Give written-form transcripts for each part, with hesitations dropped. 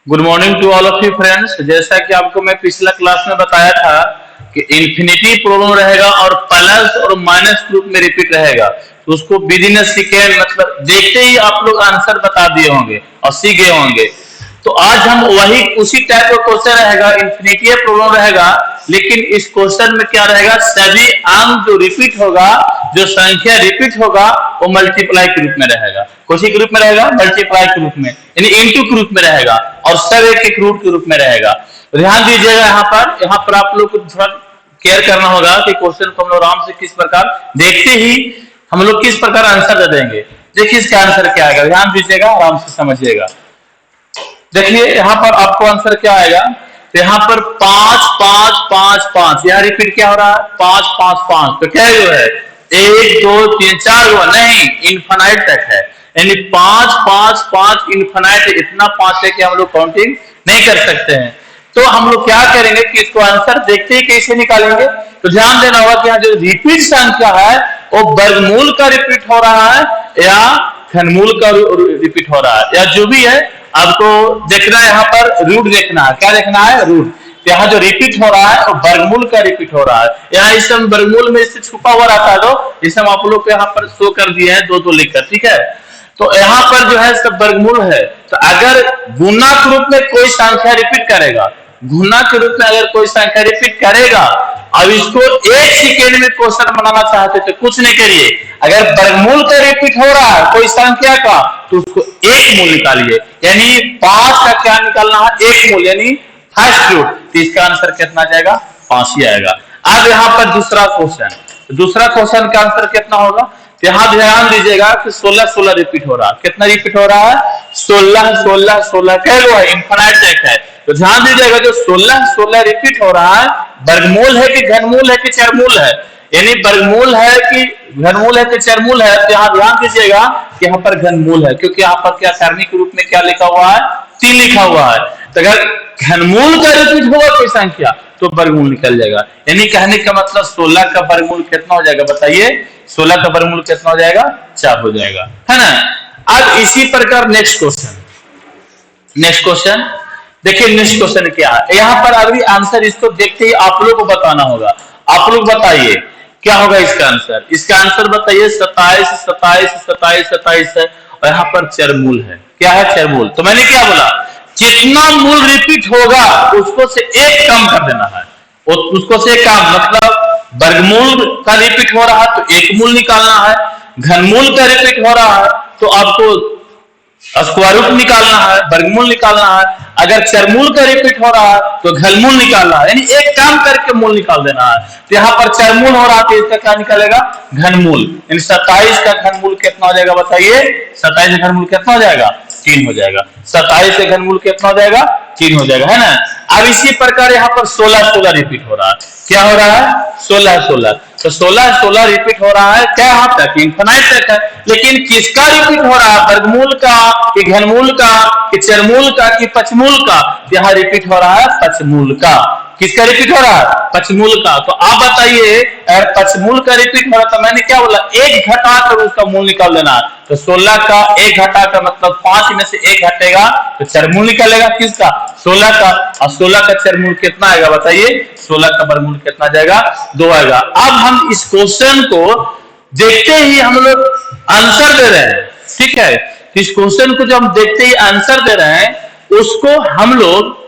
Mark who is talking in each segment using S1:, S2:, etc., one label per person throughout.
S1: Good morning to all of you friends. जैसा कि आपको मैं पिछला क्लास में बताया था कि इन्फिनिटी प्रोग्राम रहेगा और प्लस और माइनस ग्रुप में रिपीट रहेगा, तो उसको विद इन सेकेंड मतलब देखते ही आप लोग आंसर बता दिए होंगे और सीख गए होंगे। तो आज हम वही उसी टाइप का क्वेश्चन रहेगा, इन्फिनिटी प्रोग्राम रहेगा, लेकिन इस क्वेश्चन में क्या रहेगा, सभी अंक जो रिपीट होगा, जो संख्या रिपीट होगा वो मल्टीप्लाई के रूप में रहेगा। कौन सी ग्रुप में रहेगा? मल्टीप्लाई के रूप में, यानी इनटू के रूप में रहेगा और सब एक एक रूट के रूप में रहेगा। तो ध्यान दीजिएगा, यहाँ पर आप लोग को थोड़ा केयर करना होगा कि क्वेश्चन को हम लोग आराम से किस प्रकार देखते ही हम लोग किस प्रकार आंसर दे देंगे। देखिए इसका आंसर क्या आएगा, ध्यान दीजिएगा, आराम से समझिएगा। देखिए यहाँ पर आपको आंसर क्या आएगा, तो यहाँ पर 5 5 5 5, यहाँ रिपीट क्या हो रहा है, 5 5 5, तो क्या जो है 1 2 3 4 गो नहीं, इनफाइनाइट तक है, यानी 5 5 5 इनफाइनाइट, इतना 5 है कि हम लोग काउंटिंग नहीं कर सकते हैं। तो हम लोग क्या करेंगे कि इसको आंसर देखते ही कैसे निकालेंगे, तो ध्यान देना होगा कि यहाँ जो रिपीट संख्या है वो वर्गमूल का रिपीट हो रहा है या घनमूल का रिपीट हो रहा है, या जो भी है आपको देखना है। यहाँ पर रूट देखना है, क्या देखना है, रूट। यहाँ जो रिपीट हो रहा है वो वर्गमूल का रिपीट हो रहा है। यहाँ इस समय वर्गमूल में इससे छुपा हुआ रहता है, तो इस समय आप लोग को यहाँ पर शो कर दिए हैं 2 2 लिखकर, ठीक है। तो यहाँ पर जो है सब वर्गमूल है, तो अगर गुना के रूप में कोई संख्या रिपीट करेगा, गुना के रूप में अगर कोई संख्या रिपीट करेगा, अब इसको 1 सेकेंड में क्वेश्चन बनाना चाहते तो कुछ नहीं करिए, अगर वर्गमूल का रिपीट हो रहा है कोई संख्या का तो उसको एक मूल निकालिए, यानी 5 का क्या निकालना है, एक मूल, यानी फर्स्ट रूट। तो इसका आंसर कितना जाएगा, 5 ही आएगा। अब यहाँ पर दूसरा क्वेश्चन, दूसरा क्वेश्चन का आंसर कितना होगा, यहाँ ध्यान दीजिएगा कि 16 16 रिपीट हो रहा है। कितना रिपीट हो रहा है, 16 16 16, क्या है, इनफाइनाइट तक है। तो ध्यान दीजिएगा जो 16 16 रिपीट हो रहा है, वर्गमूल है कि घनमूल है कि चरमूल है, यानी वर्गमूल है कि घनमूल है कि चरमूल है। तो यहाँ ध्यान दीजिएगा कि यहाँ पर घनमूल है, क्योंकि यहाँ पर क्या सरणी के रूप में क्या लिखा हुआ है, 3 लिखा हुआ है। तो अगर घनमूल का रिपीट होगा कोई संख्या तो वर्गमूल निकल जाएगा, यानी कहने का मतलब 16 का वर्गमूल कितना हो जाएगा, बताइए 16 का वर्गमूल कितना हो जाएगा, 4 हो जाएगा, है ना। अब इसी प्रकार नेक्स्ट क्वेश्चन देखिए, नेक्स्ट क्वेश्चन क्या है। यहाँ पर अभी आंसर इसको देखते ही आप लोग को बताना होगा। आप लोग बताइए क्या होगा इसका आंसर, इसका आंसर बताइए 27 27 27 27 है, और यहाँ पर चरमूल है। क्या है, चरमूल। तो मैंने क्या बोला, जितना मूल रिपीट होगा उसको से एक कम कर देना है, उसको से कम मतलब वर्गमूल का रिपीट हो रहा है तो एक मूल निकालना है, घनमूल का रिपीट हो रहा है तो आपको स्क्वायर रूट निकालना है, वर्गमूल निकालना है, अगर चरमूल का रिपीट हो रहा है तो घनमूल निकालना है, यानी एक काम करके मूल निकाल देना है। तो यहाँ पर चरमूल हो रहा है तो इसका क्या निकलेगा, घनमूल, यानी 27 का घनमूल कितना हो जाएगा, बताइए 27 का घनमूल कितना हो जाएगा, 3 हो जाएगा। 27 का घनमूल कितना हो जाएगा, 3 हो जाएगा, है ना। अब इसी प्रकार यहाँ पर 16 16 रिपीट हो रहा है, क्या हो रहा है, 16 16, तो 16 16 रिपीट हो रहा है, क्या यहाँ तक, इनफाइनाइट तक है, लेकिन किसका रिपीट हो रहा है, वर्गमूल का कि घनमूल का कि चरमूल का कि पचमूल का। यहाँ रिपीट हो रहा है पचमूल का। किसका रिपीट हो रहा है, पचमूल का। तो आप बताइए अगर पचमूल का रिपीट हो रहा था, मैंने क्या बोला, एक घटा कर उसका मूल निकाल देना। तो 16 का एक घटा कर मतलब 5 में से एक घटेगा तो चरमूल निकलेगा किसका, 16 का, और 16 का चरमूल कितना आएगा, बताइए 16 का वर्गमूल कितना जाएगा, 2 आएगा। अब हम इस क्वेश्चन को देखते ही हम लोग आंसर दे रहे हैं, ठीक है। इस क्वेश्चन को जो हम देखते ही आंसर दे रहे हैं उसको हम लोग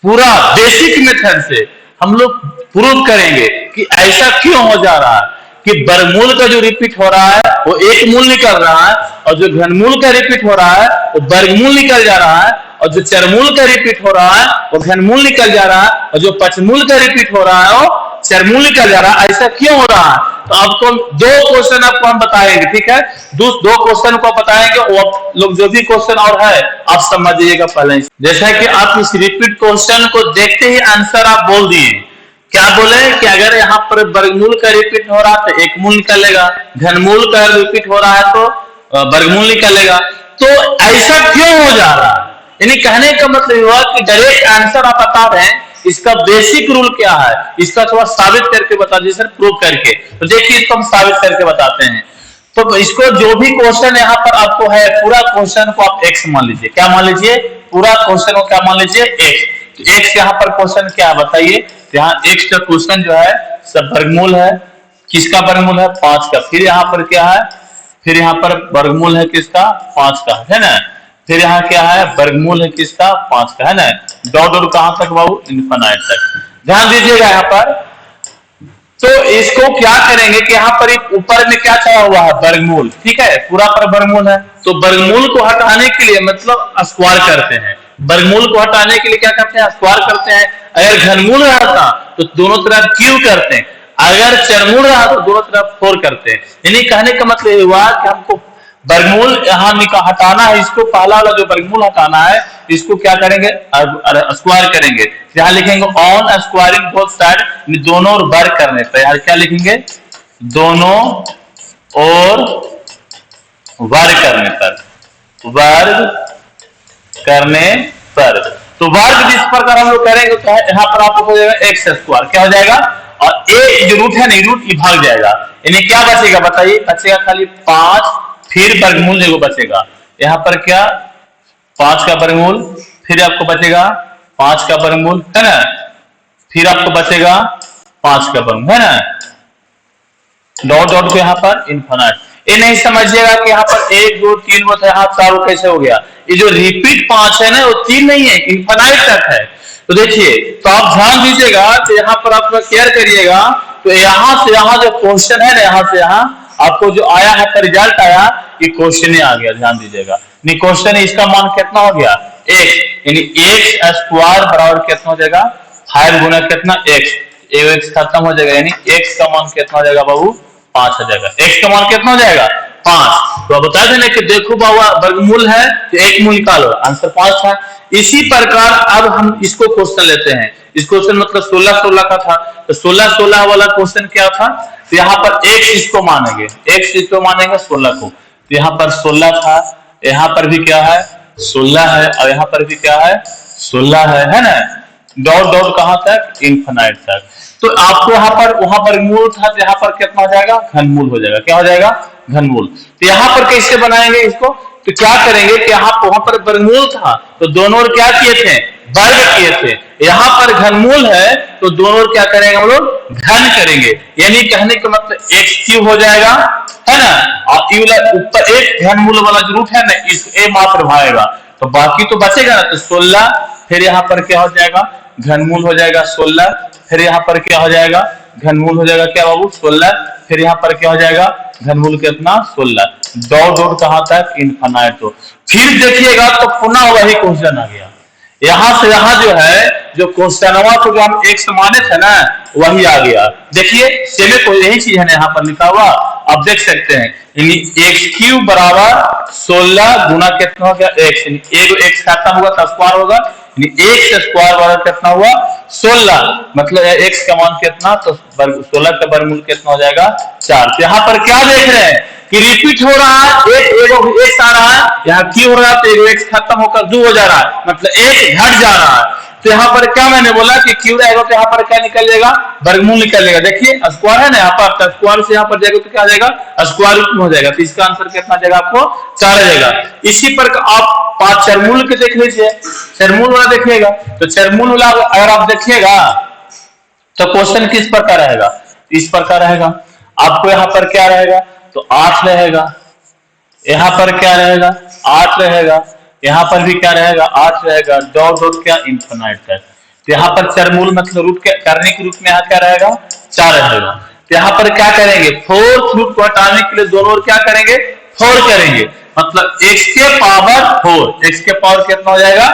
S1: पूरा बेसिक मेथड से हम लोग प्रूव करेंगे कि ऐसा क्यों हो जा रहा है कि वर्गमूल का जो रिपीट हो रहा है वो एक मूल निकल रहा है, और जो घनमूल का रिपीट हो रहा है वो वर्गमूल निकल जा रहा है, और जो चरमूल का रिपीट हो रहा है वो घनमूल निकल जा रहा है, और जो पचमूल का रिपीट हो रहा है वो चरमूल निकल जा रहा है। ऐसा क्यों हो रहा है, तो आपको 2 क्वेश्चन आपको हम बताएंगे, ठीक है। 2 क्वेश्चन को बताएंगे, वो लोग जो भी क्वेश्चन और है आप समझिएगा पहले। जैसा कि आप इस रिपीट क्वेश्चन को देखते ही आंसर आप बोल दिए, क्या बोले कि अगर यहाँ पर वर्गमूल का रिपीट हो रहा है तो एक मूल निकलेगा, घनमूल का रिपीट हो रहा है तो वर्गमूल निकलेगा। तो ऐसा क्यों हो जा रहा है, यानी कहने का मतलब हुआ कि डायरेक्ट आंसर आप बता रहे हैं, इसका बेसिक रूल क्या है, इसका थोड़ा साबित करके बता दीजिए सर, प्रूव करके। तो देखिए इसको हम साबित करके बताते हैं। तो इसको जो भी क्वेश्चन यहाँ पर आपको है, पूरा क्वेश्चन को आप x मान लीजिए, क्या मान लीजिए, पूरा क्वेश्चन को क्या मान लीजिए x। तो x यहाँ पर क्वेश्चन क्या है बताइए। तो यहाँ x का क्वेश्चन जो है सब वर्गमूल है, किसका वर्गमूल है 5 का। फिर यहाँ पर क्या है, फिर यहाँ पर वर्गमूल है किसका 5 का, है ना। फिर यहाँ क्या है वर्गमूल है किसका 5 का, है ना। डॉट डॉट कहां तक बाबू, इनफिनिट तक। ध्यान दीजिएगा यहाँ पर। तो इसको क्या करेंगे कि यहाँ पर ऊपर में क्या चढ़ा हुआ है वर्गमूल, ठीक है, पूरा पर वर्गमूल है। तो वर्गमूल को हटाने के लिए मतलब स्क्वायर करते हैं, वर्गमूल को हटाने के लिए क्या करते हैं स्क्वायर करते हैं। अगर घनमूल रहता तो दोनों तरफ क्यू करते हैं, अगर चरमूल रहा तो दोनों तरफ 4 करते हैं। यानी कहने का मतलब हुआ कि हमको वर्गमूल यहाँ हटाना है, इसको पहला वाला जो वर्गमूल हटाना है इसको क्या करेंगे स्क्वायर करेंगे। यहाँ लिखेंगे ऑन स्क्वायरिंग बोथ साइड, दोनों और वर्ग करने पर। यहाँ क्या लिखेंगे दोनों और वर्ग करने पर, वर्ग करने पर। तो वर्ग जिस प्रकार हम लोग करेंगे तो यहाँ पर आपको हो जाएगा एक्स स्क्वायर, क्या हो जाएगा, और ए जो रूट है नहीं रूट ये भाग जाएगा। यानी क्या बचेगा बताइए, बचेगा खाली 5, फिर वर्गमूल देखो बचेगा यहाँ पर क्या 5 का वर्गमूल, फिर आपको बचेगा 5 का वर्गमूल, है ना, फिर आपको बचेगा 5 का वर्गमूल, है ना। डॉट डॉट को यहाँ पर इनफिनिट। ये नहीं समझिएगा कि यहाँ पर 1 2 3 वो था, यहाँ 4 कैसे हो गया। ये जो रिपीट 5 है ना वो 3 नहीं है, इनफिनिट तक है। तो देखिए, तो आप ध्यान दीजिएगा, तो यहाँ पर आप केयर करिएगा। तो यहाँ से यहाँ जो क्वेश्चन है ना, यहाँ से यहाँ आपको जो आया है रिजल्ट आया, ये क्वेश्चन ही आ गया। ध्यान दीजिएगा, नहीं क्वेश्चन इसका मान कितना हो गया x, यानी x स्क्वायर बराबर कितना हो जाएगा 5 गुना कितना x, x खत्म हो जाएगा, यानी x का मान कितना हो जाएगा बाबू 5 हो जाएगा। x का मान कितना हो जाएगा 5। तो बता देना कि देखो बाबा वर्गमूल है तो एक मूल निकालो, आंसर 5 है। इसी प्रकार अब हम इसको क्वेश्चन लेते हैं, इस क्वेश्चन मतलब 16 16 का था, तो 16 16 वाला क्वेश्चन क्या था। तो यहाँ पर x इसको मानेंगे, x इसको मानेंगे 16 को। तो यहाँ पर 16 था, यहाँ पर भी क्या है 16 है, और यहाँ पर भी क्या है 16 है ना। डॉट डॉट कहां तक इनफिनिट तक। तो आपको यहाँ पर वहां पर मूल था, तो यहाँ पर कितना हो जाएगा घनमूल हो जाएगा, क्या हो जाएगा घनमूल। तो यहाँ पर कैसे बनाएंगे इसको, तो क्या करेंगे कि यहाँ वहां पर वर्गमूल था तो दोनों ओर क्या किए थे वर्ग किए थे, यहाँ पर घनमूल है तो दोनों ओर क्या करेंगे हम लोग घन करेंगे। यानी कहने का मतलब एक्स क्यूब हो जाएगा, है ना, और ऊपर एक घनमूल वाला जो रूट है ना इस ए मात्र भागेगा, तो बाकी तो बचेगा ना। तो 16 फिर यहाँ पर क्या हो जाएगा घनमूल हो जाएगा 16, फिर यहाँ पर क्या हो जाएगा घनमूल हो जाएगा क्या बाबू 16, फिर यहाँ पर क्या हो जाएगा घनमूल कितना 16। डॉट डॉट कहां तक इनफिनिट। तो फिर देखिएगा तो पुनः वही क्वेश्चन आ गया, यहां से यहां जो है जो क्वेश्चन को जो हम एक्स माने थे ना वही आ गया। देखिए सेमे को यही चीज है ना यहाँ पर लिखा हुआ, आप देख सकते हैं, यानी एक्स क्यूब बराबर 16 गुना कितना हो गया एक्स, यानी एक्स खत्म होगा तो स्क्वायर होगा, एक्स स्क्वायर बराबर कितना हुआ 16, मतलब एक्स का मान कितना, तो 16 का वर्गमूल कितना हो जाएगा 4। तो यहाँ पर क्या देख रहे हैं कि रिपीट हो रहा है, एक एक्स आ रहा है, यहाँ क्यों हो रहा है तो एक एक्स खत्म होकर 2 हो जा रहा है, मतलब एक घट जा रहा है। तो यहाँ पर क्या मैंने बोला कि क्यू रहेगा तो यहाँ पर क्या निकल जाएगा वर्गमूल निकल जाएगा। देखिए स्क्वायर है ना यहाँ पर, स्क्वायर से यहाँ पर जाएगा तो क्या आ जाएगा स्क्वायर रूट में हो जाएगा, तो इसका आंसर कितना जाएगा आपको 4 आ जाएगा। इसी पर आप 5 चरमूल के देख लीजिए, चरमूल वाला देखिएगा, तो चरमूल वाला अगर आप देखिएगा तो क्वेश्चन किस प्रकार रहेगा, इस प्रकार रहेगा। आपको यहाँ पर क्या रहेगा तो 8 रहेगा, यहाँ पर क्या रहेगा 8 रहेगा, यहाँ पर भी क्या रहेगा 8 रहेगा, डॉट डॉट क्या इनफिनिट तक। तो यहाँ पर चरमूल मतलब रूट करने के रूप में यहाँ क्या रहेगा 4 रहेगा। तो यहाँ पर क्या करेंगे 4th रूट को हटाने के लिए दोनों ओर क्या करेंगे 4 करेंगे, मतलब x के पावर 4, x के पावर कितना हो जाएगा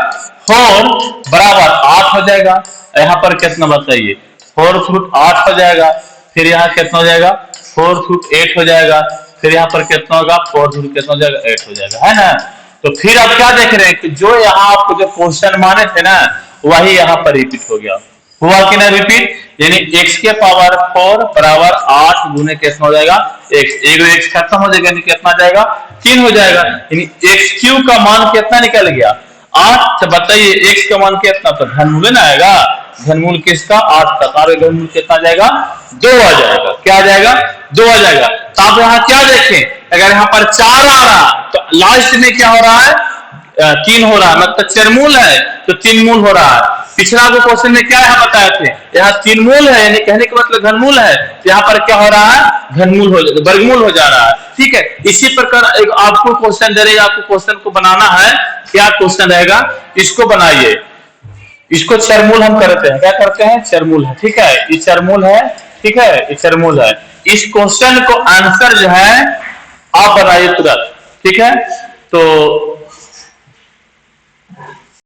S1: 4 बराबर 8 हो जाएगा। यहाँ पर कितना बताइए 4th रूट 8 हो जाएगा, फिर यहाँ कितना हो जाएगा 4th रूट 8 हो जाएगा, फिर यहाँ पर कितना होगा 4th रूट कितना हो जाएगा 8 हो जाएगा, है ना। तो फिर आप क्या देख रहे हैं कि जो यहाँ आपको जो क्वेश्चन माने थे ना वही यहाँ पर रिपीट हो गया, हुआ कि ना रिपीट, यानी x के पावर 4 बराबर 8 गुने कितना हो जाएगा x, एक x खत्म हो जाएगा यानी कितना जाएगा 3 हो जाएगा, यानी x क्यूब का मान कितना निकल गया 8। तो बताइए x का मान कितना, तो घनमूल ना आएगा, घनमूल किसका 8 का, तारे घनमूल कितना जाएगा 2 आ जाएगा, क्या आ जाएगा 2 आ जाएगा। तो आप यहाँ क्या देखें अगर यहाँ पर 4 आ रहा तो लास्ट में क्या हो रहा है 3 हो रहा है, मतलब चरमूल है तो 3 मूल हो रहा है। पिछला को क्वेश्चन में क्या यहाँ बताए थे, यहाँ 3 मूल है, यानी कहने का मतलब घनमूल है, तो यहाँ पर क्या हो रहा है, घनमूल हो वर्गमूल हो जा रहा है। ठीक है, इसी प्रकार एक आपको क्वेश्चन दे रहे, आपको क्वेश्चन को बनाना है। क्या क्वेश्चन रहेगा, इसको बनाइए, इसको चरमूल हम करते हैं, क्या करते हैं, चरमूल है। ठीक है, ये चरमूल है, ठीक है, ये चरमूल है। इस क्वेश्चन को आंसर जो है आप बनाइए तुरंत। ठीक है, तो